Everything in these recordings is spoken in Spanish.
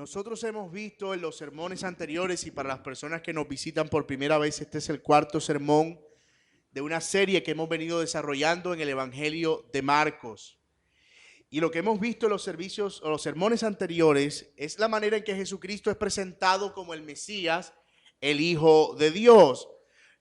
Nosotros hemos visto en los sermones anteriores y para las personas que nos visitan por primera vez, este es el cuarto sermón de una serie que hemos venido desarrollando en el Evangelio de Marcos. Y lo que hemos visto en los servicios o los sermones anteriores es la manera en que Jesucristo es presentado como el Mesías, el Hijo de Dios.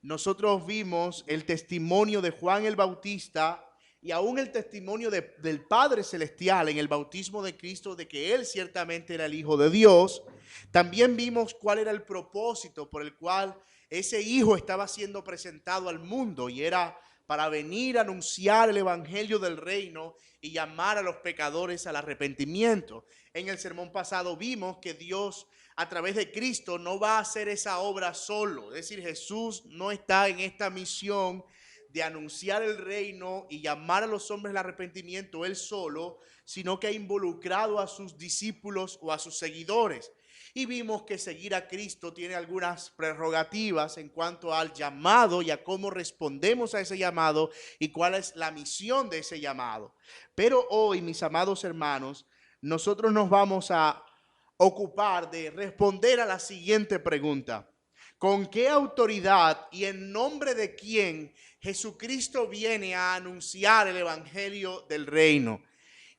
Nosotros vimos el testimonio de Juan el Bautista y aún el testimonio del Padre Celestial en el bautismo de Cristo de que Él ciertamente era el Hijo de Dios. También vimos cuál era el propósito por el cual ese Hijo estaba siendo presentado al mundo y era para venir a anunciar el Evangelio del Reino y llamar a los pecadores al arrepentimiento. En el sermón pasado vimos que Dios a través de Cristo no va a hacer esa obra solo. Es decir, Jesús no está en esta misión de anunciar el reino y llamar a los hombres al arrepentimiento él solo, sino que ha involucrado a sus discípulos o a sus seguidores. Y vimos que seguir a Cristo tiene algunas prerrogativas en cuanto al llamado y a cómo respondemos a ese llamado y cuál es la misión de ese llamado. Pero hoy, mis amados hermanos, nosotros nos vamos a ocupar de responder a la siguiente pregunta. ¿Con qué autoridad y en nombre de quién Jesucristo viene a anunciar el Evangelio del Reino?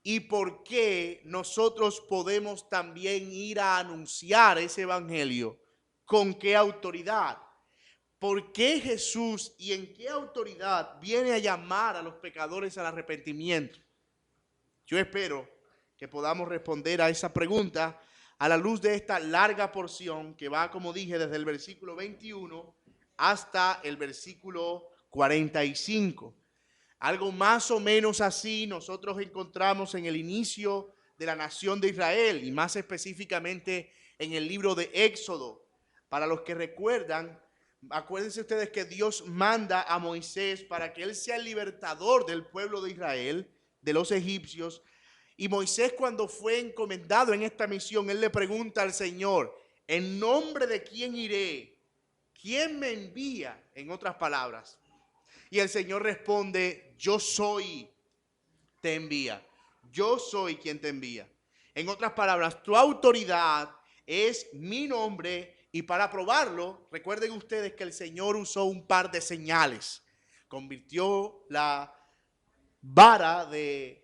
¿Y por qué nosotros podemos también ir a anunciar ese Evangelio? ¿Con qué autoridad? ¿Por qué Jesús y en qué autoridad viene a llamar a los pecadores al arrepentimiento? Yo espero que podamos responder a esa pregunta a la luz de esta larga porción que va, como dije, desde el versículo 21 hasta el versículo 45. Algo más o menos así nosotros encontramos en el inicio de la nación de Israel y más específicamente en el libro de Éxodo. Para los que recuerdan, acuérdense ustedes que Dios manda a Moisés para que él sea el libertador del pueblo de Israel, de los egipcios. Y Moisés, cuando fue encomendado en esta misión, él le pregunta al Señor: ¿en nombre de quién iré? ¿Quién me envía? En otras palabras. Y el Señor responde: yo soy, te envía. Yo soy quien te envía. En otras palabras, tu autoridad es mi nombre. Y para probarlo, recuerden ustedes que el Señor usó un par de señales. Convirtió la vara de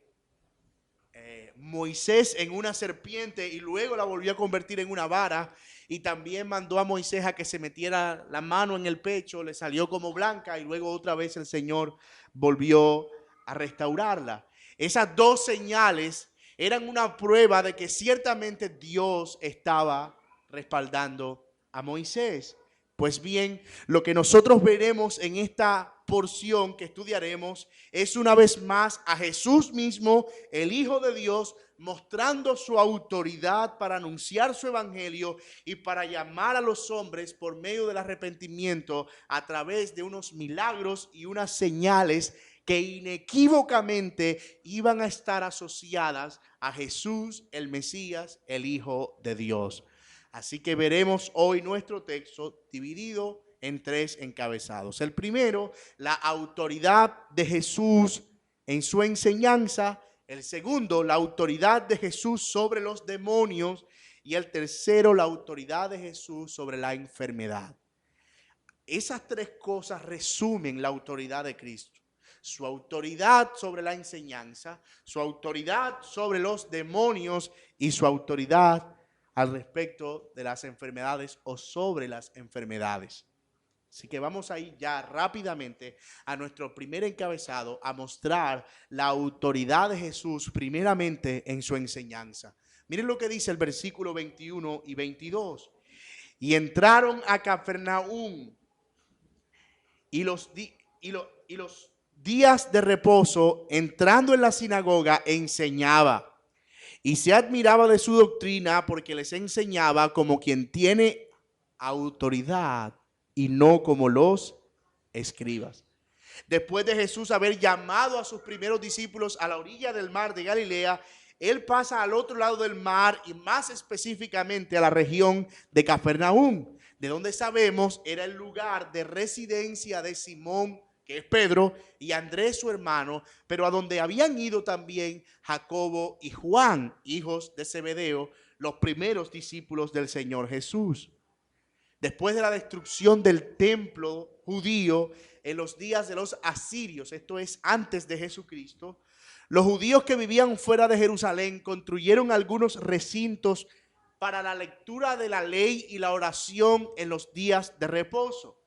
Moisés en una serpiente y luego la volvió a convertir en una vara, y también mandó a Moisés a que se metiera la mano en el pecho, le salió como blanca y luego otra vez el Señor volvió a restaurarla. Esas dos señales eran una prueba de que ciertamente Dios estaba respaldando a Moisés. Pues bien, lo que nosotros veremos en esta porción que estudiaremos es una vez más a Jesús mismo, el Hijo de Dios, mostrando su autoridad para anunciar su evangelio y para llamar a los hombres por medio del arrepentimiento a través de unos milagros y unas señales que inequívocamente iban a estar asociadas a Jesús, el Mesías, el Hijo de Dios. Así que veremos hoy nuestro texto dividido en tres encabezados. El primero, la autoridad de Jesús en su enseñanza. El segundo, la autoridad de Jesús sobre los demonios. Y el tercero, la autoridad de Jesús sobre la enfermedad. Esas tres cosas resumen la autoridad de Cristo. Su autoridad sobre la enseñanza, su autoridad sobre los demonios y su autoridad al respecto de las enfermedades o sobre las enfermedades. Así que vamos a ir ya rápidamente a nuestro primer encabezado a mostrar la autoridad de Jesús primeramente en su enseñanza. Miren lo que dice el versículo 21 y 22. Y entraron a Cafarnaúm y los días de reposo, entrando en la sinagoga, enseñaba. Y se admiraba de su doctrina porque les enseñaba como quien tiene autoridad y no como los escribas. Después de Jesús haber llamado a sus primeros discípulos a la orilla del mar de Galilea, él pasa al otro lado del mar y más específicamente a la región de Cafarnaúm, de donde sabemos era el lugar de residencia de Simón, que es Pedro, y Andrés su hermano, pero a donde habían ido también Jacobo y Juan, hijos de Zebedeo, los primeros discípulos del Señor Jesús. Después de la destrucción del templo judío en los días de los asirios, esto es antes de Jesucristo, los judíos que vivían fuera de Jerusalén construyeron algunos recintos para la lectura de la ley y la oración en los días de reposo.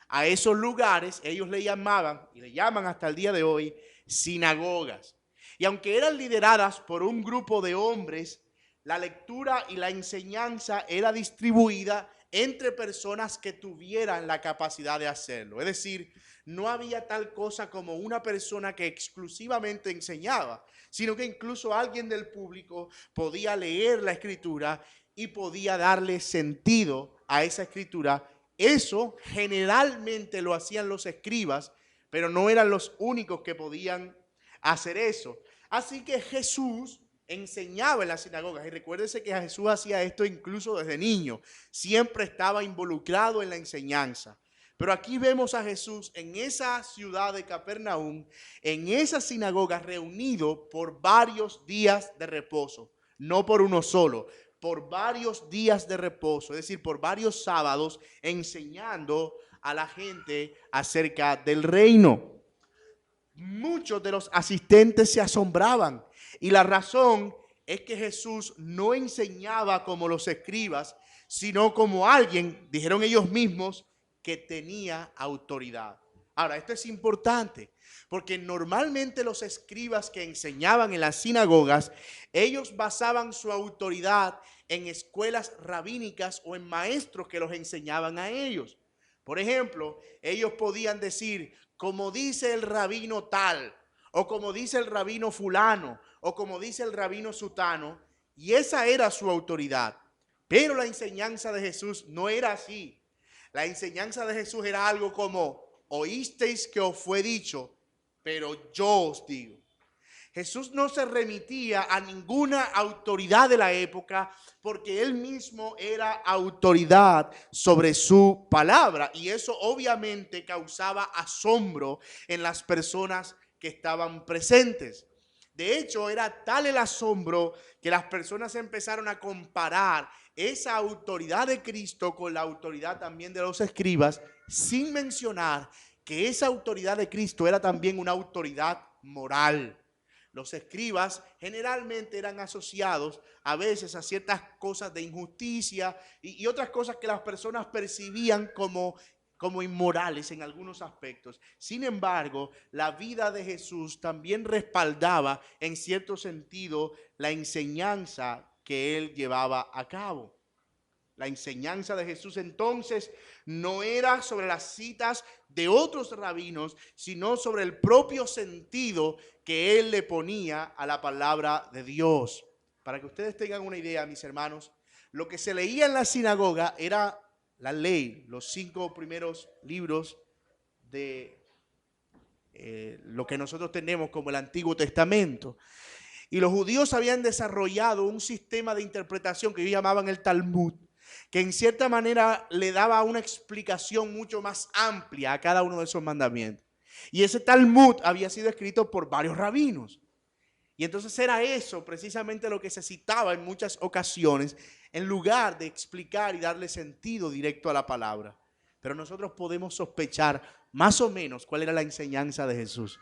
A esos lugares ellos le llamaban, y le llaman hasta el día de hoy, sinagogas. Y aunque eran lideradas por un grupo de hombres, la lectura y la enseñanza era distribuida entre personas que tuvieran la capacidad de hacerlo. Es decir, no había tal cosa como una persona que exclusivamente enseñaba, sino que incluso alguien del público podía leer la escritura y podía darle sentido a esa escritura. Eso generalmente lo hacían los escribas, pero no eran los únicos que podían hacer eso. Así que Jesús enseñaba en las sinagogas, y recuérdese que Jesús hacía esto incluso desde niño, siempre estaba involucrado en la enseñanza. Pero aquí vemos a Jesús en esa ciudad de Capernaum, en esa sinagoga, reunido por varios días de reposo, no por uno solo, por varios días de reposo, es decir, por varios sábados, enseñando a la gente acerca del reino. Muchos de los asistentes se asombraban, y la razón es que Jesús no enseñaba como los escribas, sino como alguien, dijeron ellos mismos, que tenía autoridad. Ahora, esto es importante, porque normalmente los escribas que enseñaban en las sinagogas, ellos basaban su autoridad en escuelas rabínicas o en maestros que los enseñaban a ellos. Por ejemplo, ellos podían decir, como dice el rabino tal, o como dice el rabino fulano, o como dice el rabino sutano, y esa era su autoridad. Pero la enseñanza de Jesús no era así. La enseñanza de Jesús era algo como, oísteis que os fue dicho, pero yo os digo. Jesús no se remitía a ninguna autoridad de la época porque él mismo era autoridad sobre su palabra, y eso obviamente causaba asombro en las personas que estaban presentes. De hecho, era tal el asombro que las personas empezaron a comparar esa autoridad de Cristo con la autoridad también de los escribas, sin mencionar que esa autoridad de Cristo era también una autoridad moral. Los escribas generalmente eran asociados a veces a ciertas cosas de injusticia y otras cosas que las personas percibían como inmorales en algunos aspectos. Sin embargo, la vida de Jesús también respaldaba en cierto sentido la enseñanza que él llevaba a cabo. La enseñanza de Jesús entonces no era sobre las citas de otros rabinos, sino sobre el propio sentido que él le ponía a la palabra de Dios. Para que ustedes tengan una idea, mis hermanos, lo que se leía en la sinagoga era la ley, los 5 primeros libros de lo que nosotros tenemos como el Antiguo Testamento. Y los judíos habían desarrollado un sistema de interpretación que ellos llamaban el Talmud, que en cierta manera le daba una explicación mucho más amplia a cada uno de esos mandamientos. Y ese Talmud había sido escrito por varios rabinos. Y entonces era eso precisamente lo que se citaba en muchas ocasiones, en lugar de explicar y darle sentido directo a la palabra. Pero nosotros podemos sospechar más o menos cuál era la enseñanza de Jesús.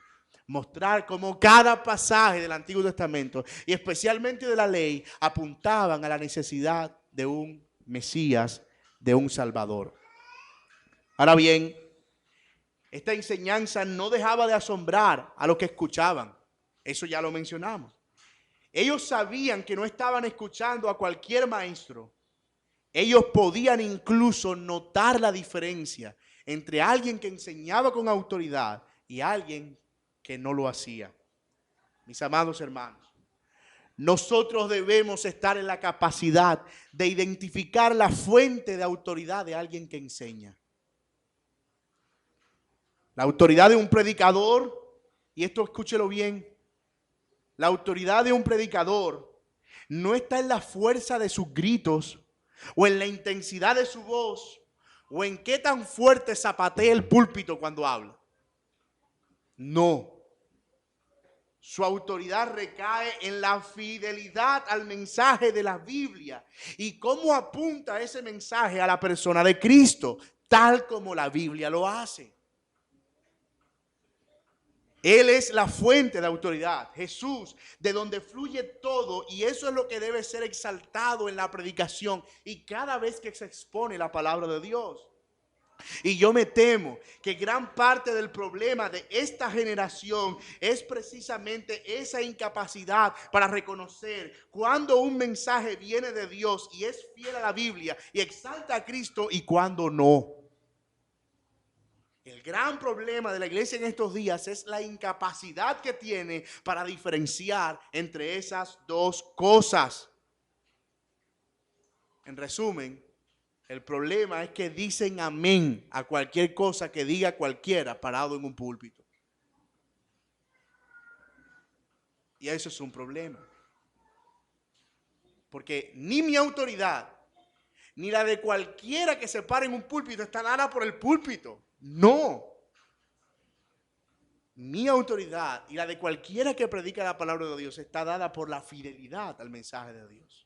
Mostrar cómo cada pasaje del Antiguo Testamento, y especialmente de la ley, apuntaban a la necesidad de un Mesías, de un Salvador. Ahora bien, esta enseñanza no dejaba de asombrar a los que escuchaban. Eso ya lo mencionamos. Ellos sabían que no estaban escuchando a cualquier maestro. Ellos podían incluso notar la diferencia entre alguien que enseñaba con autoridad y alguien que no lo hacía. Mis amados hermanos, nosotros debemos estar en la capacidad de identificar la fuente de autoridad de alguien que enseña. La autoridad de un predicador, y esto escúchelo bien, la autoridad de un predicador no está en la fuerza de sus gritos o en la intensidad de su voz o en qué tan fuerte zapatea el púlpito cuando habla. No. Su autoridad recae en la fidelidad al mensaje de la Biblia y cómo apunta ese mensaje a la persona de Cristo, tal como la Biblia lo hace. Él es la fuente de autoridad, Jesús, de donde fluye todo, y eso es lo que debe ser exaltado en la predicación y cada vez que se expone la palabra de Dios. Y yo me temo que gran parte del problema de esta generación es precisamente esa incapacidad para reconocer cuando un mensaje viene de Dios y es fiel a la Biblia y exalta a Cristo y cuando no. El gran problema de la iglesia en estos días es la incapacidad que tiene para diferenciar entre esas dos cosas. En resumen, el problema es que dicen amén a cualquier cosa que diga cualquiera parado en un púlpito. Y eso es un problema. Porque ni mi autoridad, ni la de cualquiera que se pare en un púlpito está dada por el púlpito. No. Mi autoridad y la de cualquiera que predica la palabra de Dios está dada por la fidelidad al mensaje de Dios.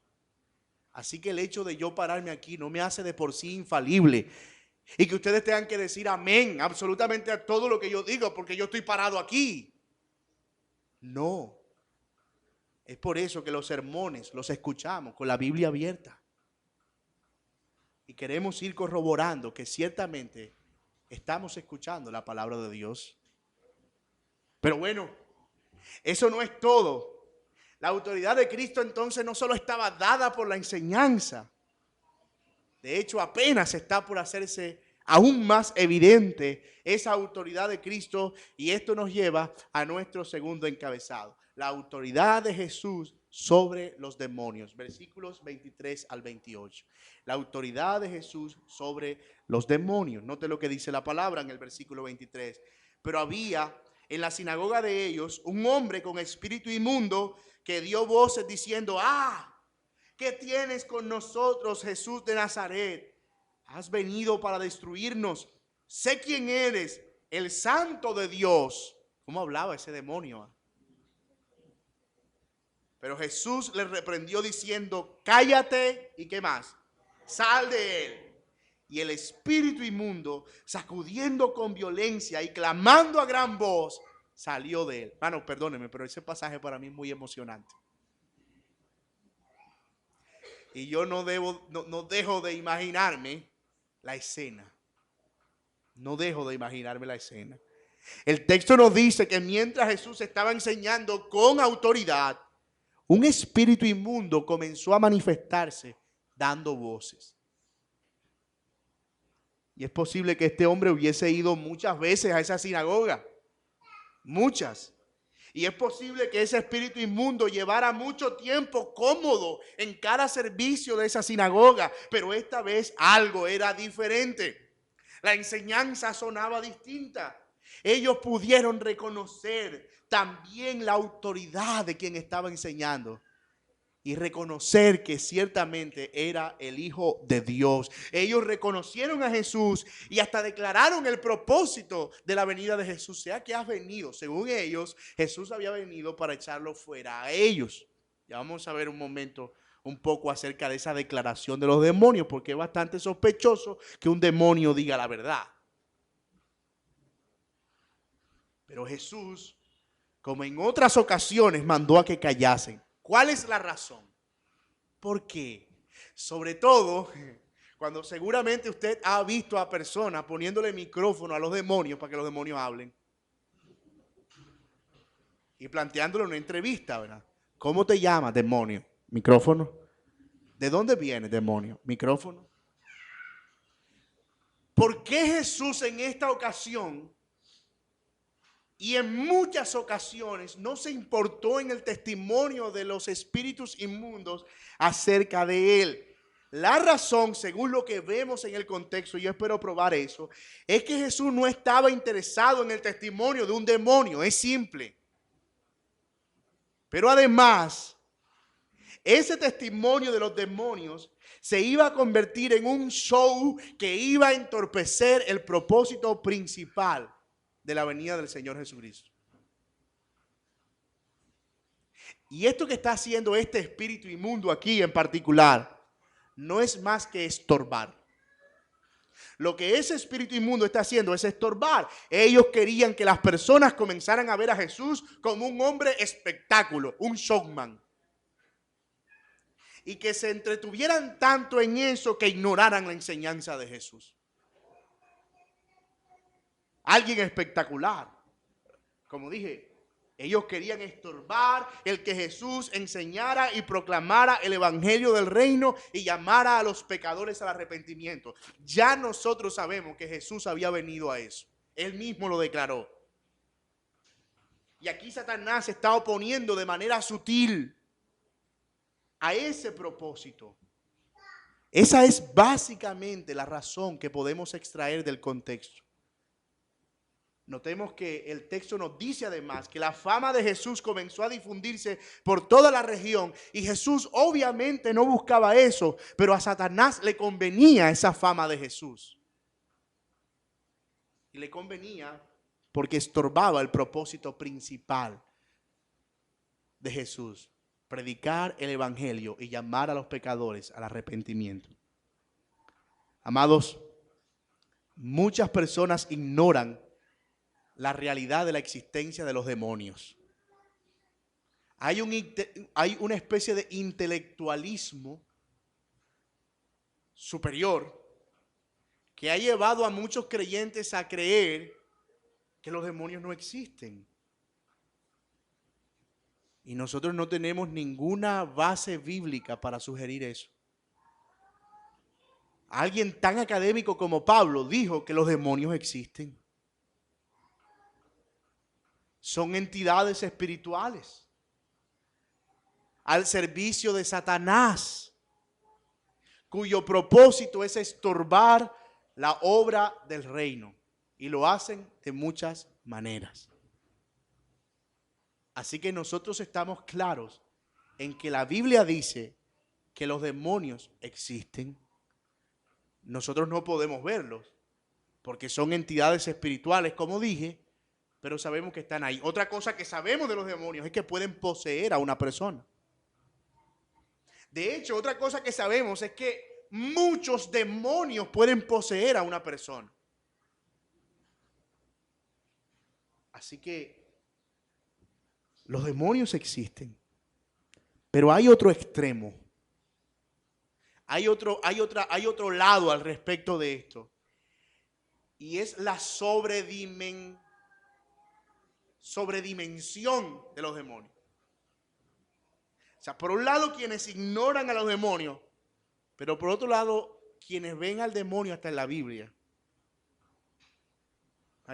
Así que el hecho de yo pararme aquí no me hace de por sí infalible. Y que ustedes tengan que decir amén absolutamente a todo lo que yo digo porque yo estoy parado aquí. No. Es por eso que los sermones los escuchamos con la Biblia abierta. Y queremos ir corroborando que ciertamente estamos escuchando la palabra de Dios. Pero bueno, eso no es todo. La autoridad de Cristo entonces no solo estaba dada por la enseñanza. De hecho, apenas está por hacerse aún más evidente esa autoridad de Cristo, y esto nos lleva a nuestro segundo encabezado. La autoridad de Jesús sobre los demonios. Versículos 23 al 28. La autoridad de Jesús sobre los demonios. Note lo que dice la palabra en el versículo 23. Pero había en la sinagoga de ellos un hombre con espíritu inmundo que dio voces diciendo: ¿qué tienes con nosotros, Jesús de Nazaret? ¿Has venido para destruirnos? Sé quién eres, el Santo de Dios. ¿Cómo hablaba ese demonio? Pero Jesús le reprendió diciendo: cállate, ¿y qué más? Sal de él. Y el espíritu inmundo, sacudiendo con violencia y clamando a gran voz, salió de él. Bueno, perdónenme, pero ese pasaje para mí es muy emocionante. Y yo no dejo de imaginarme la escena. No dejo de imaginarme la escena. El texto nos dice que mientras Jesús estaba enseñando con autoridad, un espíritu inmundo comenzó a manifestarse dando voces. Y es posible que este hombre hubiese ido muchas veces a esa sinagoga. Muchas. Y es posible que ese espíritu inmundo llevara mucho tiempo cómodo en cada servicio de esa sinagoga. Pero esta vez algo era diferente. La enseñanza sonaba distinta. Ellos pudieron reconocer también la autoridad de quien estaba enseñando. Y reconocer que ciertamente era el Hijo de Dios. Ellos reconocieron a Jesús y hasta declararon el propósito de la venida de Jesús. Sea que has venido, según ellos, Jesús había venido para echarlo fuera a ellos. Ya vamos a ver un momento un poco acerca de esa declaración de los demonios, porque es bastante sospechoso que un demonio diga la verdad. Pero Jesús, como en otras ocasiones, mandó a que callasen. ¿Cuál es la razón? ¿Por qué? Sobre todo cuando seguramente usted ha visto a personas poniéndole micrófono a los demonios para que los demonios hablen. Y planteándole una entrevista, ¿verdad? ¿Cómo te llamas, demonio? Micrófono. ¿De dónde viene, demonio? Micrófono. ¿Por qué Jesús en esta ocasión y en muchas ocasiones no se importó en el testimonio de los espíritus inmundos acerca de él? La razón, según lo que vemos en el contexto, y yo espero probar eso, es que Jesús no estaba interesado en el testimonio de un demonio. Es simple. Pero además, ese testimonio de los demonios se iba a convertir en un show que iba a entorpecer el propósito principal de la venida del Señor Jesucristo. Y esto que está haciendo este espíritu inmundo aquí en particular, no es más que estorbar. Lo que ese espíritu inmundo está haciendo es estorbar. Ellos querían que las personas comenzaran a ver a Jesús como un hombre espectáculo, un showman. Y que se entretuvieran tanto en eso que ignoraran la enseñanza de Jesús. Alguien espectacular. Como dije, ellos querían estorbar el que Jesús enseñara y proclamara el evangelio del reino y llamara a los pecadores al arrepentimiento. Ya nosotros sabemos que Jesús había venido a eso. Él mismo lo declaró. Y aquí Satanás se está oponiendo de manera sutil a ese propósito. Esa es básicamente la razón que podemos extraer del contexto. Notemos que el texto nos dice además que la fama de Jesús comenzó a difundirse por toda la región y Jesús obviamente no buscaba eso, pero a Satanás le convenía esa fama de Jesús. Y le convenía porque estorbaba el propósito principal de Jesús, predicar el evangelio y llamar a los pecadores al arrepentimiento. Amados, muchas personas ignoran la realidad de la existencia de los demonios. Hay una especie de intelectualismo superior que ha llevado a muchos creyentes a creer que los demonios no existen. Y nosotros no tenemos ninguna base bíblica para sugerir eso. Alguien tan académico como Pablo dijo que los demonios existen. Son entidades espirituales al servicio de Satanás, cuyo propósito es estorbar la obra del reino. Y lo hacen de muchas maneras. Así que nosotros estamos claros en que la Biblia dice que los demonios existen. Nosotros no podemos verlos porque son entidades espirituales, como dije, pero sabemos que están ahí. Otra cosa que sabemos de los demonios es que pueden poseer a una persona. De hecho, otra cosa que sabemos es que muchos demonios pueden poseer a una persona. Así que los demonios existen, pero hay otro extremo. Hay otro lado al respecto de esto. Y es la sobredimensión de los demonios. O sea, por un lado quienes ignoran a los demonios, pero por otro lado quienes ven al demonio hasta en la Biblia.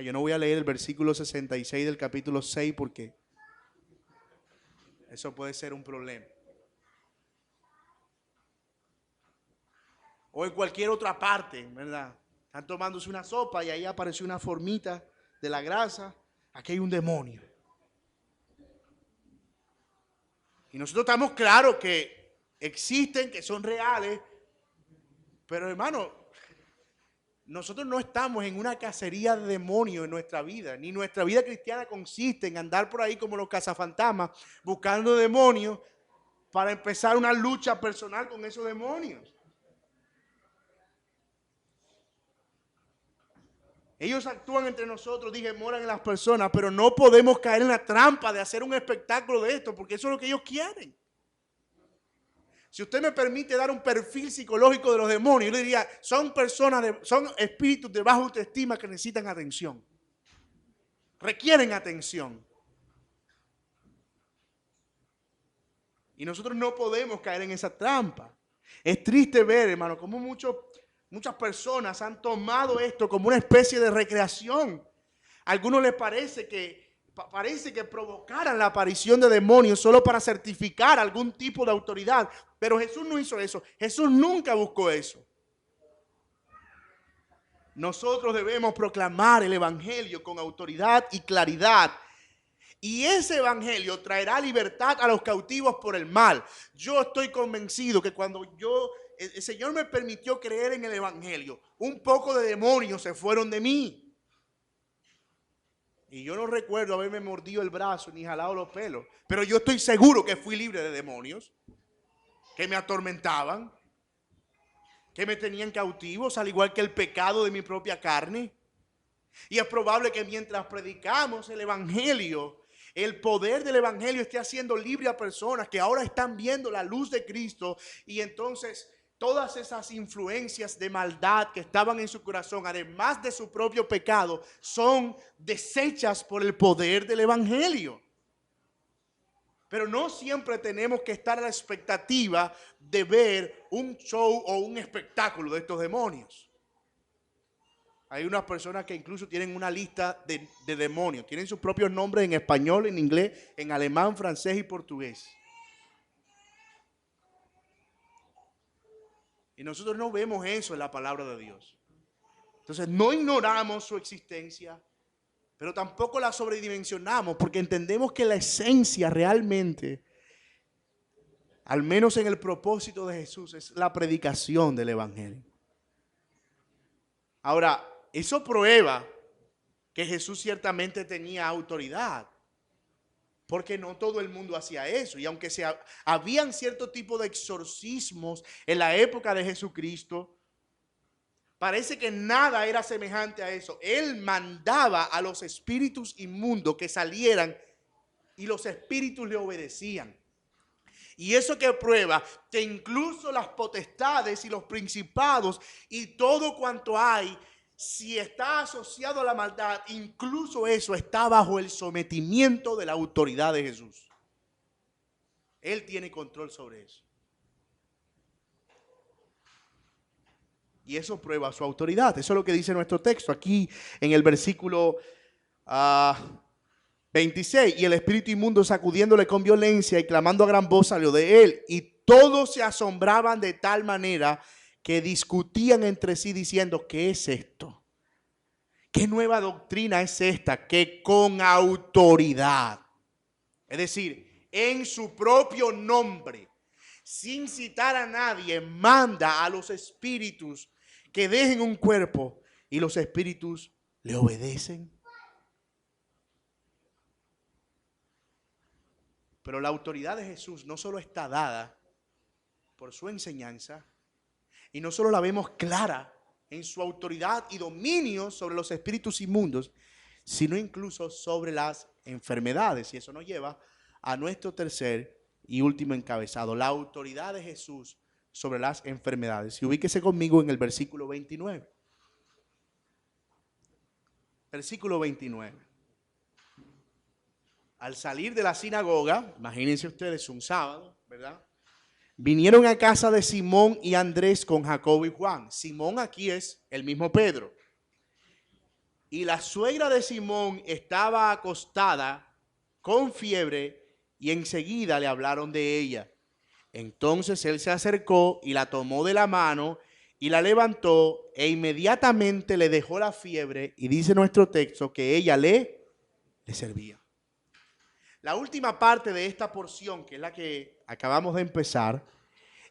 Yo no voy a leer el versículo 66 del capítulo 6 porque eso puede ser un problema. O en cualquier otra parte, ¿verdad? Están tomándose una sopa y ahí apareció una formita de la grasa. Aquí hay un demonio. Y nosotros estamos claros que existen, que son reales. Pero hermano, nosotros no estamos en una cacería de demonios en nuestra vida. Ni nuestra vida cristiana consiste en andar por ahí como los cazafantasmas buscando demonios para empezar una lucha personal con esos demonios. Ellos actúan entre nosotros, dije, moran en las personas, pero no podemos caer en la trampa de hacer un espectáculo de esto, porque eso es lo que ellos quieren. Si usted me permite dar un perfil psicológico de los demonios, yo le diría, son espíritus de baja autoestima que necesitan atención. Requieren atención. Y nosotros no podemos caer en esa trampa. Es triste ver, hermano, cómo muchas personas han tomado esto como una especie de recreación. A algunos les parece que provocaran la aparición de demonios solo para certificar algún tipo de autoridad. Pero Jesús no hizo eso. Jesús nunca buscó eso. Nosotros debemos proclamar el evangelio con autoridad y claridad. Y ese evangelio traerá libertad a los cautivos por el mal. Yo estoy convencido que cuando el Señor me permitió creer en el evangelio, un poco de demonios se fueron de mí. Y yo no recuerdo haberme mordido el brazo ni jalado los pelos. Pero yo estoy seguro que fui libre de demonios que me atormentaban, que me tenían cautivos, al igual que el pecado de mi propia carne. Y es probable que mientras predicamos el evangelio, el poder del evangelio esté haciendo libre a personas que ahora están viendo la luz de Cristo, y entonces todas esas influencias de maldad que estaban en su corazón, además de su propio pecado, son deshechas por el poder del evangelio. Pero no siempre tenemos que estar a la expectativa de ver un show o un espectáculo de estos demonios. Hay unas personas que incluso tienen una lista de demonios. Tienen sus propios nombres en español, en inglés, en alemán, francés y portugués. Y nosotros no vemos eso en la palabra de Dios. Entonces no ignoramos su existencia, pero tampoco la sobredimensionamos, porque entendemos que la esencia realmente, al menos en el propósito de Jesús, es la predicación del evangelio. Ahora, eso prueba que Jesús ciertamente tenía autoridad, porque no todo el mundo hacía eso. Y aunque habían cierto tipo de exorcismos en la época de Jesucristo, parece que nada era semejante a eso. Él mandaba a los espíritus inmundos que salieran y los espíritus le obedecían. Y eso que prueba que incluso las potestades y los principados y todo cuanto hay, si está asociado a la maldad, incluso eso está bajo el sometimiento de la autoridad de Jesús. Él tiene control sobre eso. Y eso prueba su autoridad. Eso es lo que dice nuestro texto aquí en el versículo 26. Y el espíritu inmundo, sacudiéndole con violencia y clamando a gran voz, salió de él. Y todos se asombraban de tal manera que discutían entre sí diciendo: ¿qué es esto? ¿Qué nueva doctrina es esta? Que con autoridad, es decir, en su propio nombre, sin citar a nadie, manda a los espíritus que dejen un cuerpo, y los espíritus le obedecen. Pero la autoridad de Jesús no solo está dada por su enseñanza, y no solo la vemos clara en su autoridad y dominio sobre los espíritus inmundos, sino incluso sobre las enfermedades. Y eso nos lleva a nuestro tercer y último encabezado: la autoridad de Jesús sobre las enfermedades. Y ubíquese conmigo en el versículo 29. Versículo 29. Al salir de la sinagoga, imagínense ustedes, un sábado, ¿verdad? Vinieron a casa de Simón y Andrés con Jacobo y Juan. Simón aquí es el mismo Pedro. Y la suegra de Simón estaba acostada con fiebre, y enseguida le hablaron de ella. Entonces él se acercó y la tomó de la mano y la levantó, e inmediatamente le dejó la fiebre, y dice nuestro texto que ella le servía. La última parte de esta porción, que es la que acabamos de empezar,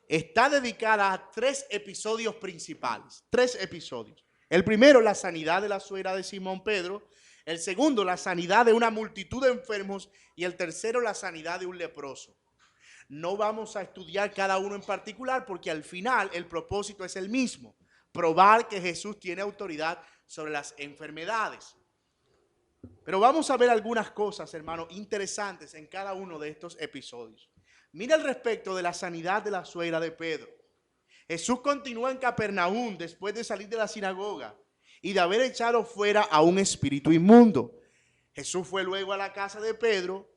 está dedicada a 3 episodios principales. 3 episodios. El primero, la sanidad de la suegra de Simón Pedro. El segundo, la sanidad de una multitud de enfermos. Y el tercero, la sanidad de un leproso. No vamos a estudiar cada uno en particular, porque al final el propósito es el mismo: probar que Jesús tiene autoridad sobre las enfermedades. Pero vamos a ver algunas cosas, hermanos, interesantes en cada uno de estos episodios. Mira el respecto de la sanidad de la suegra de Pedro. Jesús continúa en Capernaum después de salir de la sinagoga y de haber echado fuera a un espíritu inmundo. Jesús fue luego a la casa de Pedro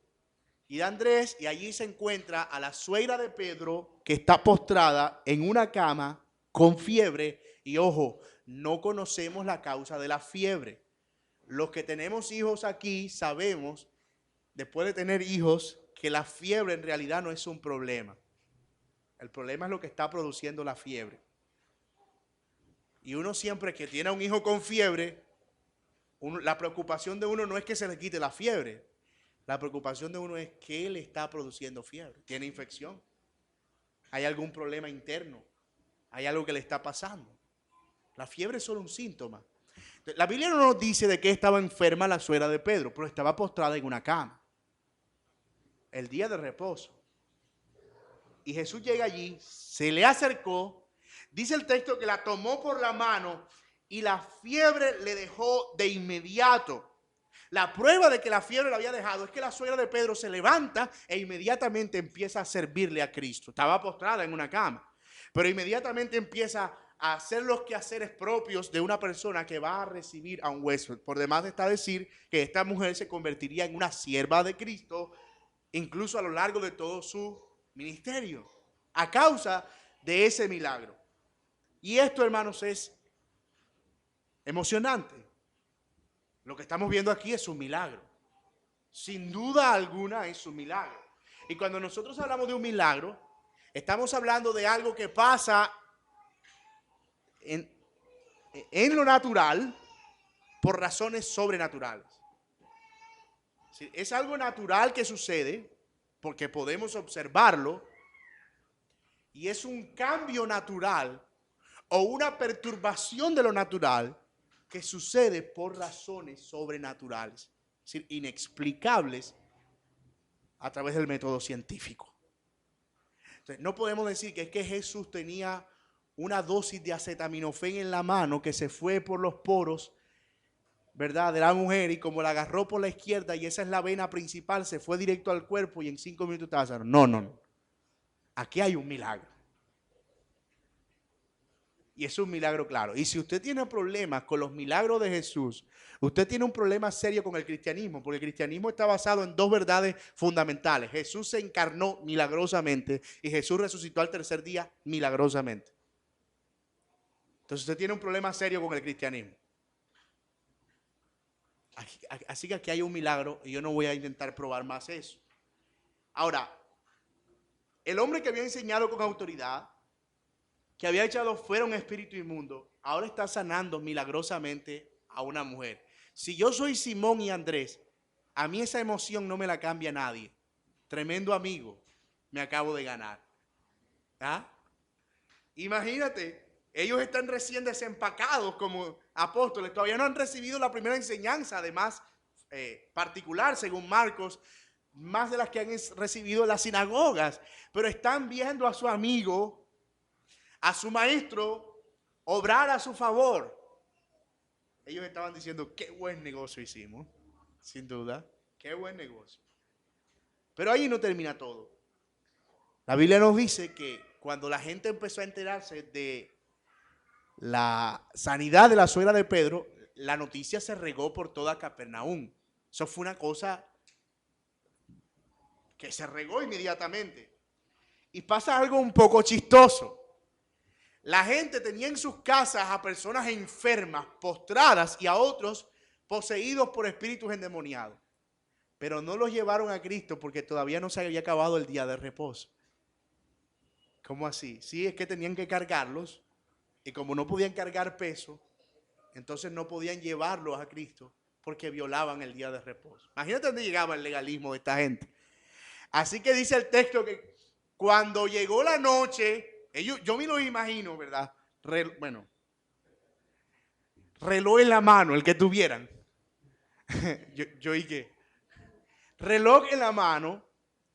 y de Andrés, y allí se encuentra a la suegra de Pedro, que está postrada en una cama con fiebre. Y ojo, no conocemos la causa de la fiebre. Los que tenemos hijos aquí sabemos, después de tener hijos, que la fiebre en realidad no es un problema. El problema es lo que está produciendo la fiebre. Y uno siempre que tiene a un hijo con fiebre, la preocupación de uno no es que se le quite la fiebre. La preocupación de uno es que le está produciendo fiebre. ¿Tiene infección? ¿Hay algún problema interno? ¿Hay algo que le está pasando? La fiebre es solo un síntoma. La Biblia no nos dice de qué estaba enferma la suegra de Pedro, pero estaba postrada en una cama. El día de reposo. Y Jesús llega allí, se le acercó, dice el texto que la tomó por la mano y la fiebre le dejó de inmediato. La prueba de que la fiebre la había dejado es que la suegra de Pedro se levanta e inmediatamente empieza a servirle a Cristo. Estaba postrada en una cama, pero inmediatamente empieza a hacer los quehaceres propios de una persona que va a recibir a un huésped. Por demás está decir que esta mujer se convertiría en una sierva de Cristo, incluso a lo largo de todo su ministerio, a causa de ese milagro. Y esto, hermanos, es emocionante. Lo que estamos viendo aquí es un milagro. Sin duda alguna es un milagro. Y cuando nosotros hablamos de un milagro, estamos hablando de algo que pasa en lo natural por razones sobrenaturales. Es algo natural que sucede porque podemos observarlo y es un cambio natural o una perturbación de lo natural que sucede por razones sobrenaturales, es decir, inexplicables a través del método científico. Entonces, no podemos decir que es que Jesús tenía una dosis de acetaminofén en la mano que se fue por los poros, ¿verdad?, de la mujer, y como la agarró por la izquierda y esa es la vena principal, se fue directo al cuerpo y en 5 minutos estaba sano. No, no, no. Aquí hay un milagro. Y es un milagro claro. Y si usted tiene problemas con los milagros de Jesús, usted tiene un problema serio con el cristianismo, porque el cristianismo está basado en dos verdades fundamentales. Jesús se encarnó milagrosamente y Jesús resucitó al tercer día milagrosamente. Entonces usted tiene un problema serio con el cristianismo. Así que aquí hay un milagro y yo no voy a intentar probar más eso. Ahora, el hombre que había enseñado con autoridad, que había echado fuera un espíritu inmundo, ahora está sanando milagrosamente a una mujer. Si yo soy Simón y Andrés, a mí esa emoción no me la cambia nadie. Tremendo amigo me acabo de ganar. ¿Ah? Imagínate, ellos están recién desempacados como apóstoles, todavía no han recibido la primera enseñanza, además particular, según Marcos, más de las que han recibido en las sinagogas, pero están viendo a su amigo, a su maestro, obrar a su favor. Ellos estaban diciendo, qué buen negocio hicimos, sin duda, qué buen negocio. Pero ahí no termina todo. La Biblia nos dice que cuando la gente empezó a enterarse de la sanidad de la suegra de Pedro, la noticia se regó por toda Capernaum. Eso fue una cosa que se regó inmediatamente. Y pasa algo un poco chistoso. La gente tenía en sus casas a personas enfermas, postradas, y a otros poseídos por espíritus endemoniados. Pero no los llevaron a Cristo porque todavía no se había acabado el día de reposo. ¿Cómo así? Sí, es que tenían que cargarlos, y como no podían cargar peso, entonces no podían llevarlos a Cristo porque violaban el día de reposo. Imagínate dónde llegaba el legalismo de esta gente. Así que dice el texto que cuando llegó la noche, yo me lo imagino, ¿verdad? Reloj en la mano, el que tuvieran. yo dije, reloj en la mano,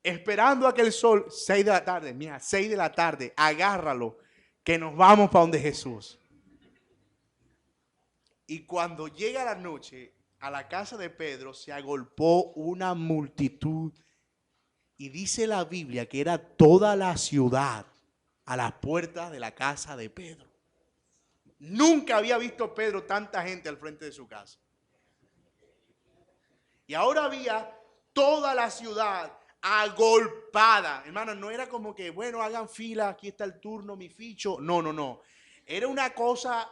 esperando a que el sol, 6 de la tarde, mira, 6 de la tarde, agárralo, que nos vamos para donde Jesús. Y cuando llega la noche, a la casa de Pedro se agolpó una multitud. Y dice la Biblia que era toda la ciudad a las puertas de la casa de Pedro. Nunca había visto Pedro tanta gente al frente de su casa. Y ahora había toda la ciudad agolpada. Hermano, no era como que, bueno, hagan fila, aquí está el turno, mi ficho. No, no, no. Era una cosa,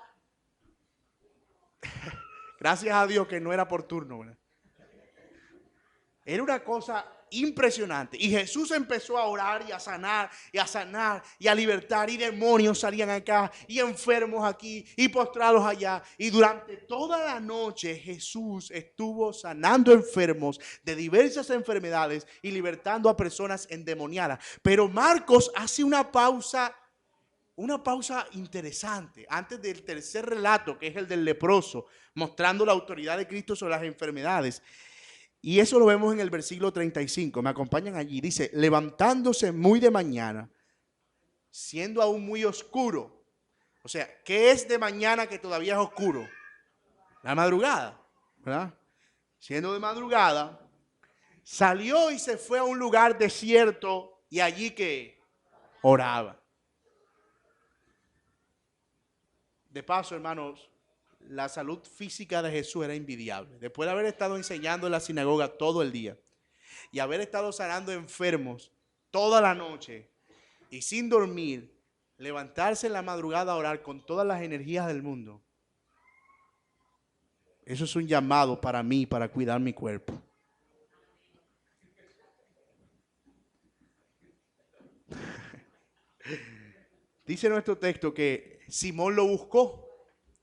gracias a Dios que no era por turno, ¿verdad? Era una cosa impresionante. Y Jesús empezó a orar y a sanar y a sanar y a libertar. Y demonios salían acá y enfermos aquí y postrados allá. Y durante toda la noche Jesús estuvo sanando enfermos de diversas enfermedades y libertando a personas endemoniadas. Pero Marcos hace una pausa una pausa interesante antes del tercer relato, que es el del leproso, mostrando la autoridad de Cristo sobre las enfermedades. Y eso lo vemos en el versículo 35. Me acompañan allí. Dice, levantándose muy de mañana, siendo aún muy oscuro. O sea, ¿qué es de mañana que todavía es oscuro? La madrugada, ¿verdad? Siendo de madrugada, salió y se fue a un lugar desierto y allí que oraba. De paso, hermanos, la salud física de Jesús era envidiable. Después de haber estado enseñando en la sinagoga todo el día y haber estado sanando enfermos toda la noche y sin dormir, levantarse en la madrugada a orar con todas las energías del mundo. Eso es un llamado para mí, para cuidar mi cuerpo. Dice nuestro texto que Simón lo buscó.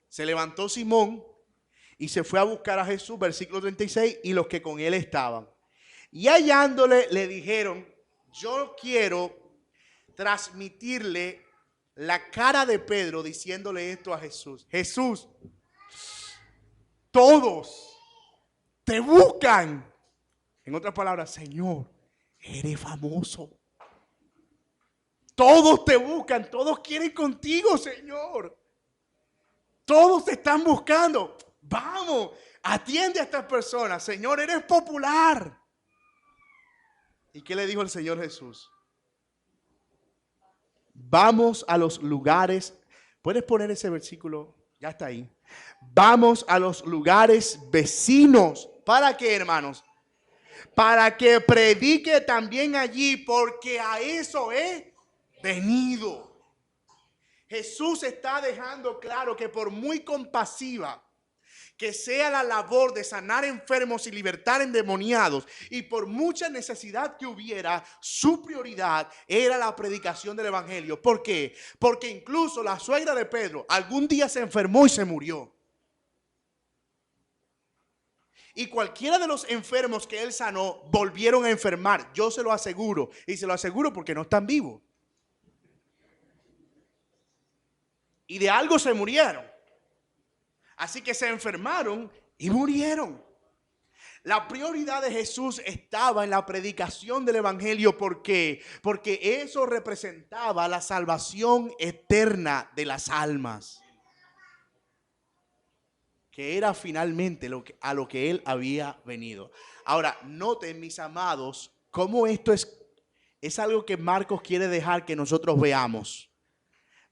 Se levantó Simón y se fue a buscar a Jesús, versículo 36, y los que con él estaban. Y hallándole le dijeron, yo quiero transmitirle la cara de Pedro diciéndole esto a Jesús. Jesús, todos te buscan. En otras palabras, Señor, eres famoso. Todos te buscan, todos quieren contigo, Señor. Todos te están buscando. Vamos, atiende a estas personas. Señor, eres popular. ¿Y qué le dijo el Señor Jesús? Vamos a los lugares. ¿Puedes poner ese versículo? Ya está ahí. Vamos a los lugares vecinos. ¿Para qué, hermanos? Para que predique también allí, porque a eso he venido. Jesús está dejando claro que por muy compasiva que sea la labor de sanar enfermos y libertar endemoniados, y por mucha necesidad que hubiera, su prioridad era la predicación del evangelio. ¿Por qué? Porque incluso la suegra de Pedro algún día se enfermó y se murió. Y cualquiera de los enfermos que él sanó volvieron a enfermar. Yo se lo aseguro. Y se lo aseguro porque no están vivos. Y de algo se murieron. Así que se enfermaron y murieron. La prioridad de Jesús estaba en la predicación del evangelio. ¿Por qué? Porque eso representaba la salvación eterna de las almas, que era finalmente a lo que él había venido. Ahora, noten, mis amados, cómo esto es algo que Marcos quiere dejar que nosotros veamos.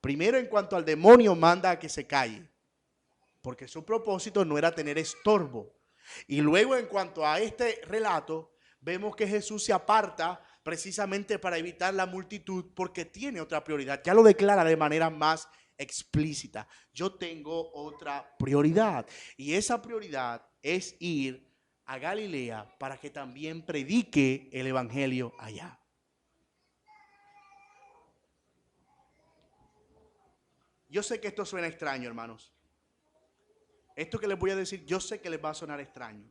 Primero, en cuanto al demonio, manda a que se calle, porque su propósito no era tener estorbo. Y luego, en cuanto a este relato, vemos que Jesús se aparta precisamente para evitar la multitud, porque tiene otra prioridad. Ya lo declara de manera más explícita. Yo tengo otra prioridad, y esa prioridad es ir a Galilea para que también predique el evangelio allá. Yo sé que esto suena extraño, hermanos. Esto que les voy a decir, yo sé que les va a sonar extraño.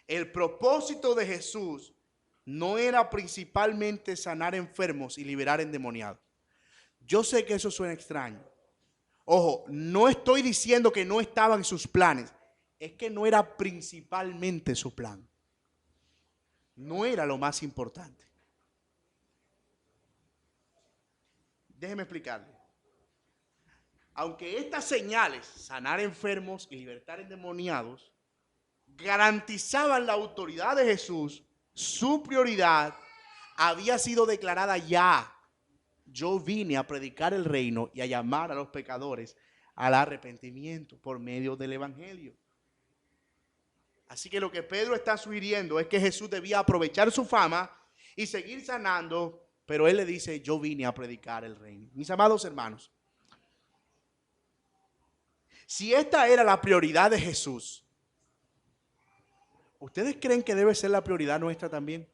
El propósito de Jesús no era principalmente sanar enfermos y liberar endemoniados. Yo sé que eso suena extraño. Ojo, no estoy diciendo que no estaban sus planes. Es que no era principalmente su plan. No era lo más importante. Déjeme explicarle. Aunque estas señales, sanar enfermos y libertar endemoniados, garantizaban la autoridad de Jesús, su prioridad había sido declarada ya. Yo vine a predicar el reino y a llamar a los pecadores al arrepentimiento por medio del evangelio. Así que lo que Pedro está sugiriendo es que Jesús debía aprovechar su fama y seguir sanando, pero él le dice, yo vine a predicar el reino. Mis amados hermanos, si esta era la prioridad de Jesús, ¿ustedes creen que debe ser la prioridad nuestra también?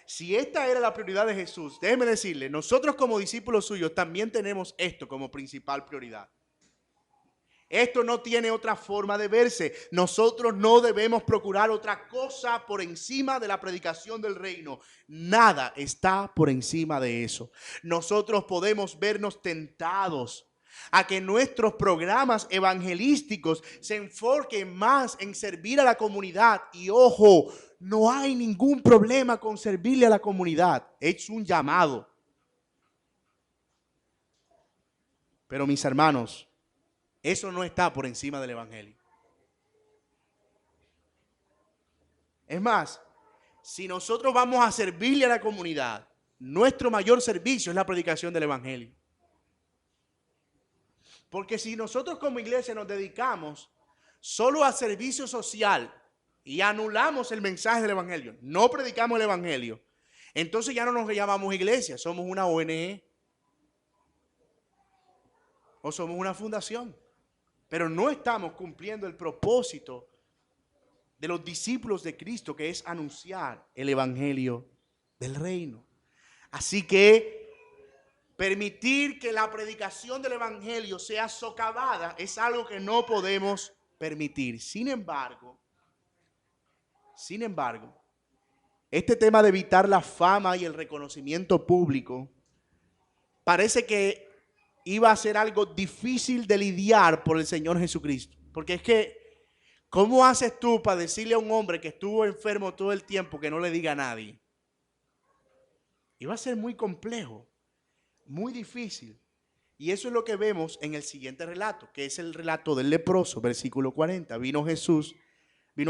Si esta era la prioridad de Jesús, déjenme decirle, nosotros como discípulos suyos también tenemos esto como principal prioridad. Esto no tiene otra forma de verse. Nosotros no debemos procurar otra cosa por encima de la predicación del reino. Nada está por encima de eso. Nosotros podemos vernos tentados a que nuestros programas evangelísticos se enfoquen más en servir a la comunidad. Y ojo, no hay ningún problema con servirle a la comunidad. Es un llamado. Pero mis hermanos, eso no está por encima del evangelio. Es más, si nosotros vamos a servirle a la comunidad, nuestro mayor servicio es la predicación del evangelio. Porque si nosotros como iglesia nos dedicamos solo a servicio social y anulamos el mensaje del evangelio, no predicamos el evangelio, entonces ya no nos llamamos iglesia, somos una ONG o somos una fundación. Pero no estamos cumpliendo el propósito de los discípulos de Cristo, que es anunciar el evangelio del reino. Así que permitir que la predicación del evangelio sea socavada es algo que no podemos permitir. Sin embargo, este tema de evitar la fama y el reconocimiento público parece que iba a ser algo difícil de lidiar por el Señor Jesucristo. Porque es que, ¿cómo haces tú para decirle a un hombre que estuvo enfermo todo el tiempo que no le diga a nadie? Iba a ser muy complejo, muy difícil. Y eso es lo que vemos en el siguiente relato, que es el relato del leproso, versículo 40. Vino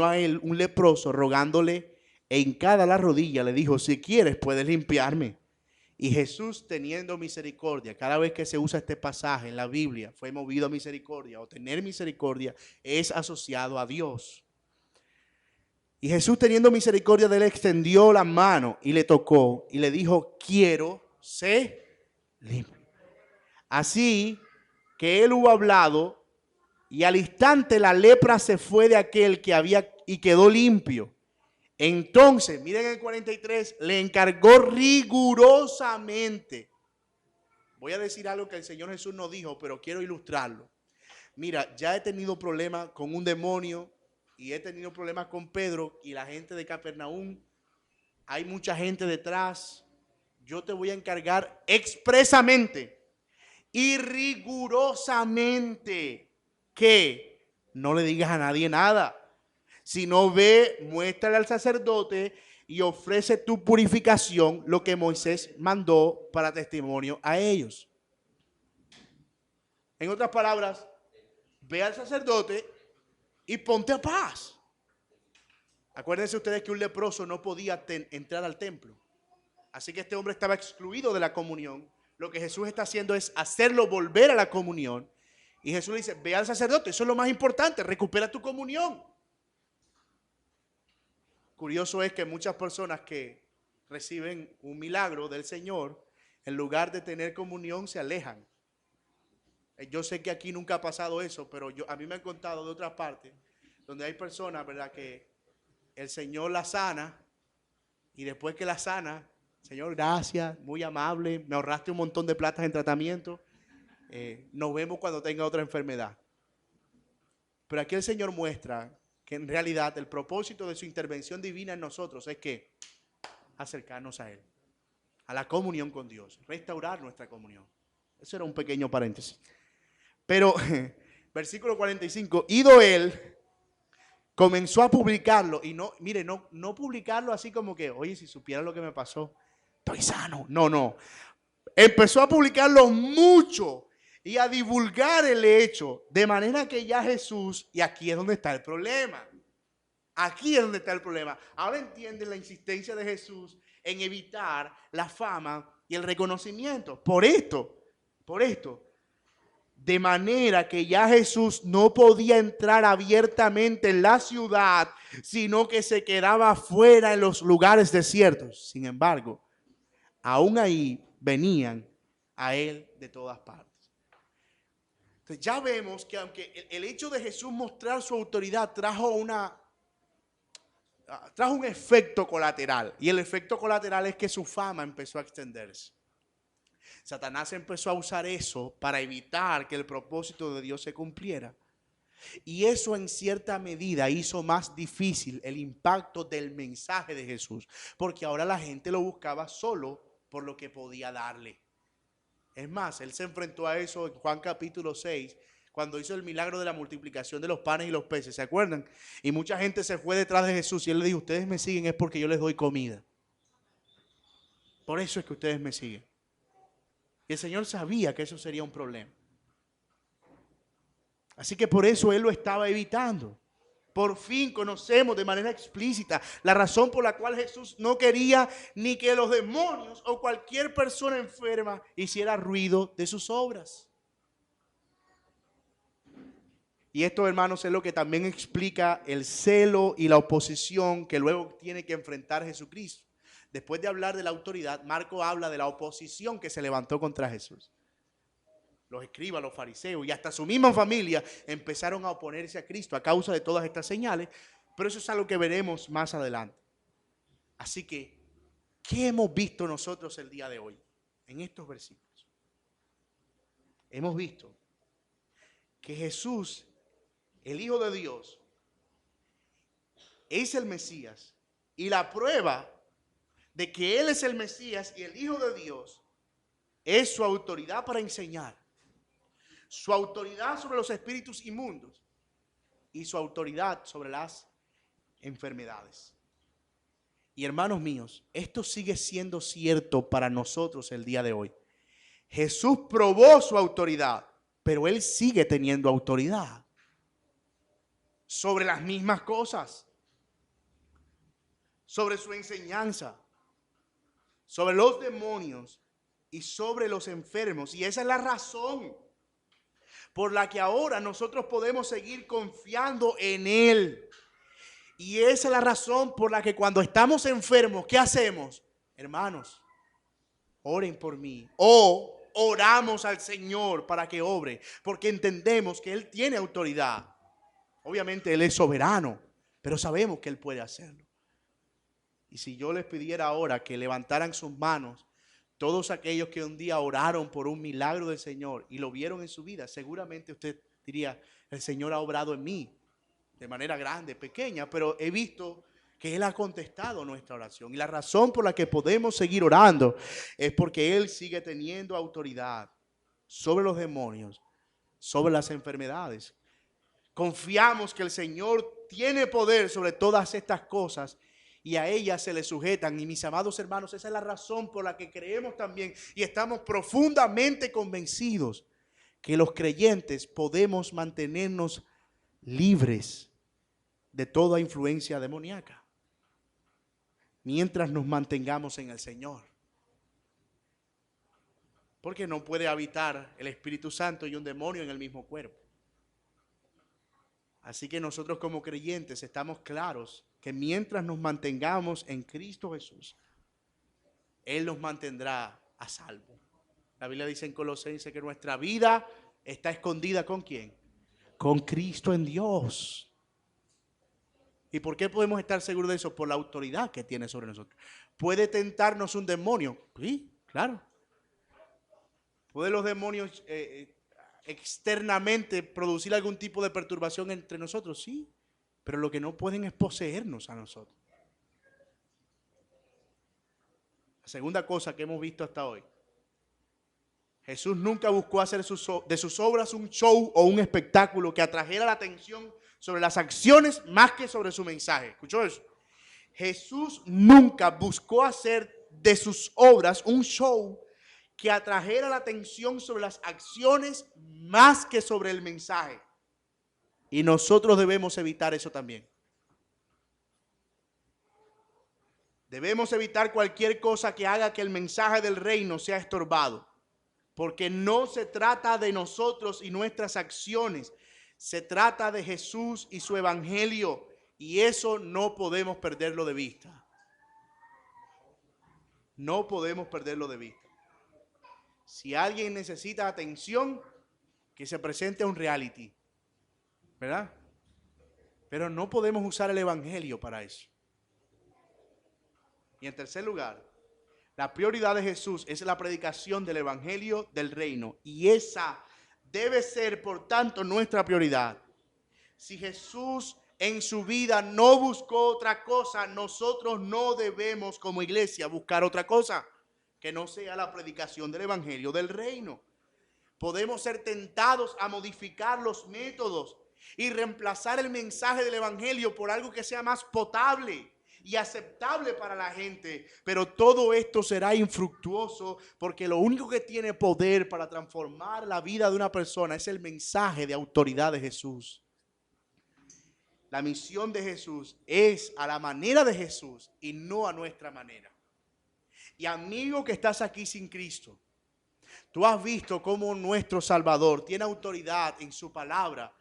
a él un leproso rogándole, e hincada la rodilla le dijo: si quieres puedes limpiarme. Y Jesús, teniendo misericordia, cada vez que se usa este pasaje en la Biblia, fue movido a misericordia, o tener misericordia es asociado a Dios. Y Jesús, teniendo misericordia de él, extendió la mano y le tocó y le dijo: quiero, sé limpio. Así que él hubo hablado, y al instante la lepra se fue de aquel que había y quedó limpio. Entonces, miren el 43, le encargó rigurosamente. Voy a decir algo que el Señor Jesús no dijo, pero quiero ilustrarlo. Mira, ya he tenido problemas con un demonio y he tenido problemas con Pedro y la gente de Capernaum. Hay mucha gente detrás. Yo te voy a encargar expresamente y rigurosamente que no le digas a nadie nada. Si no, ve, muéstrale al sacerdote y ofrece tu purificación, lo que Moisés mandó para testimonio a ellos. En otras palabras, ve al sacerdote y ponte a paz. Acuérdense ustedes que un leproso no podía entrar al templo. Así que este hombre estaba excluido de la comunión. Lo que Jesús está haciendo es hacerlo volver a la comunión. Y Jesús le dice: ve al sacerdote, eso es lo más importante, recupera tu comunión. Curioso es que muchas personas que reciben un milagro del Señor, en lugar de tener comunión, se alejan. Yo sé que aquí nunca ha pasado eso, pero a mí me han contado de otras partes, donde hay personas, ¿verdad?, que el Señor la sana, y después que la sana, Señor, gracias, muy amable, me ahorraste un montón de plata en tratamiento, nos vemos cuando tenga otra enfermedad. Pero aquí el Señor muestra que en realidad el propósito de su intervención divina en nosotros es que acercarnos a Él, a la comunión con Dios, restaurar nuestra comunión. Eso era un pequeño paréntesis. Pero, versículo 45, ido él, comenzó a publicarlo. Y no, mire, no publicarlo así como que, oye, si supiera lo que me pasó, estoy sano. No. Empezó a publicarlo mucho y a divulgar el hecho, de manera que ya Jesús, y aquí es donde está el problema. Aquí es donde está el problema. Ahora entienden la insistencia de Jesús en evitar la fama y el reconocimiento. Por esto. De manera que ya Jesús no podía entrar abiertamente en la ciudad, sino que se quedaba fuera en los lugares desiertos. Sin embargo, aún ahí venían a él de todas partes. Entonces ya vemos que aunque el hecho de Jesús mostrar su autoridad trajo un efecto colateral, y el efecto colateral es que su fama empezó a extenderse. Satanás empezó a usar eso para evitar que el propósito de Dios se cumpliera. Y eso en cierta medida hizo más difícil el impacto del mensaje de Jesús, porque ahora la gente lo buscaba solo por lo que podía darle. Es más, él se enfrentó a eso en Juan capítulo 6, cuando hizo el milagro de la multiplicación de los panes y los peces, ¿se acuerdan? Y mucha gente se fue detrás de Jesús y él le dijo, ustedes me siguen es porque yo les doy comida. Por eso es que ustedes me siguen. Y el Señor sabía que eso sería un problema. Así que por eso Él lo estaba evitando. Por fin conocemos de manera explícita la razón por la cual Jesús no quería ni que los demonios o cualquier persona enferma hiciera ruido de sus obras. Y esto, hermanos, es lo que también explica el celo y la oposición que luego tiene que enfrentar Jesucristo. Después de hablar de la autoridad, Marco habla de la oposición que se levantó contra Jesús. Los escribas, los fariseos y hasta su misma familia empezaron a oponerse a Cristo a causa de todas estas señales, pero eso es algo que veremos más adelante. Así que, ¿qué hemos visto nosotros el día de hoy en estos versículos? Hemos visto que Jesús, el Hijo de Dios, es el Mesías, y la prueba de que Él es el Mesías y el Hijo de Dios es su autoridad para enseñar, su autoridad sobre los espíritus inmundos y su autoridad sobre las enfermedades. Y hermanos míos, esto sigue siendo cierto para nosotros el día de hoy. Jesús probó su autoridad, pero Él sigue teniendo autoridad sobre las mismas cosas, sobre su enseñanza, sobre los demonios y sobre los enfermos. Y esa es la razón por la que ahora nosotros podemos seguir confiando en Él. Y esa es la razón por la que cuando estamos enfermos, ¿qué hacemos? Hermanos, oren por mí. O oramos al Señor para que obre, porque entendemos que Él tiene autoridad. Obviamente Él es soberano, pero sabemos que Él puede hacerlo. Y si yo les pidiera ahora que levantaran sus manos, todos aquellos que un día oraron por un milagro del Señor y lo vieron en su vida, seguramente usted diría, el Señor ha obrado en mí de manera grande, pequeña, pero he visto que Él ha contestado nuestra oración. Y la razón por la que podemos seguir orando es porque Él sigue teniendo autoridad sobre los demonios, sobre las enfermedades. Confiamos que el Señor tiene poder sobre todas estas cosas y a ellas se le sujetan. Y mis amados hermanos, esa es la razón por la que creemos también y estamos profundamente convencidos que los creyentes podemos mantenernos libres de toda influencia demoníaca mientras nos mantengamos en el Señor. Porque no puede habitar el Espíritu Santo y un demonio en el mismo cuerpo. Así que nosotros como creyentes estamos claros que mientras nos mantengamos en Cristo Jesús, Él nos mantendrá a salvo. La Biblia dice en Colosenses que nuestra vida está escondida ¿con quién? Con Cristo en Dios. ¿Y por qué podemos estar seguros de eso? Por la autoridad que tiene sobre nosotros. ¿Puede tentarnos un demonio? Sí, claro. ¿Pueden los demonios externamente producir algún tipo de perturbación entre nosotros? Sí, pero lo que no pueden es poseernos a nosotros. La segunda cosa que hemos visto hasta hoy: Jesús nunca buscó hacer de sus obras un show o un espectáculo que atrajera la atención sobre las acciones más que sobre su mensaje. ¿Escuchó eso? Jesús nunca buscó hacer de sus obras un show que atrajera la atención sobre las acciones más que sobre el mensaje. Y nosotros debemos evitar eso también. Debemos evitar cualquier cosa que haga que el mensaje del reino sea estorbado. Porque no se trata de nosotros y nuestras acciones. Se trata de Jesús y su evangelio. Y eso no podemos perderlo de vista. No podemos perderlo de vista. Si alguien necesita atención, que se presente a un reality, ¿verdad? Pero no podemos usar el evangelio para eso. Y en tercer lugar, la prioridad de Jesús es la predicación del evangelio del reino. Y esa debe ser, por tanto, nuestra prioridad. Si Jesús en su vida no buscó otra cosa, nosotros no debemos como iglesia buscar otra cosa que no sea la predicación del evangelio del reino. Podemos ser tentados a modificar los métodos y reemplazar el mensaje del evangelio por algo que sea más potable y aceptable para la gente, pero todo esto será infructuoso porque lo único que tiene poder para transformar la vida de una persona es el mensaje de autoridad de Jesús. La misión de Jesús es a la manera de Jesús y no a nuestra manera. Y amigo que estás aquí sin Cristo, tú has visto cómo nuestro Salvador tiene autoridad en su palabra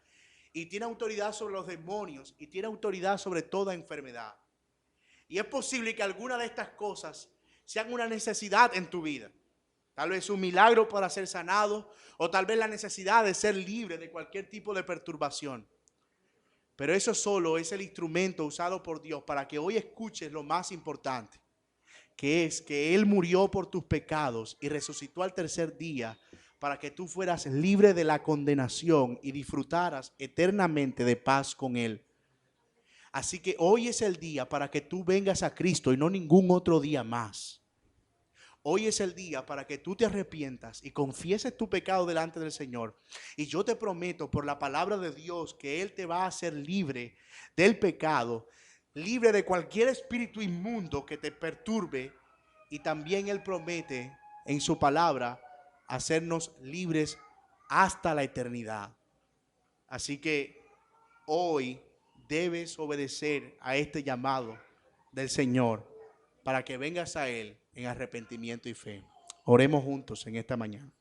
y tiene autoridad sobre los demonios y tiene autoridad sobre toda enfermedad. Y es posible que alguna de estas cosas sean una necesidad en tu vida. Tal vez un milagro para ser sanado o tal vez la necesidad de ser libre de cualquier tipo de perturbación. Pero eso solo es el instrumento usado por Dios para que hoy escuches lo más importante, que es que Él murió por tus pecados y resucitó al tercer día para que tú fueras libre de la condenación y disfrutaras eternamente de paz con Él. Así que hoy es el día para que tú vengas a Cristo y no ningún otro día más. Hoy es el día para que tú te arrepientas y confieses tu pecado delante del Señor. Y yo te prometo por la palabra de Dios que Él te va a hacer libre del pecado, libre de cualquier espíritu inmundo que te perturbe. Y también Él promete en su palabra hacernos libres hasta la eternidad. Así que hoy debes obedecer a este llamado del Señor para que vengas a Él en arrepentimiento y fe. Oremos juntos en esta mañana.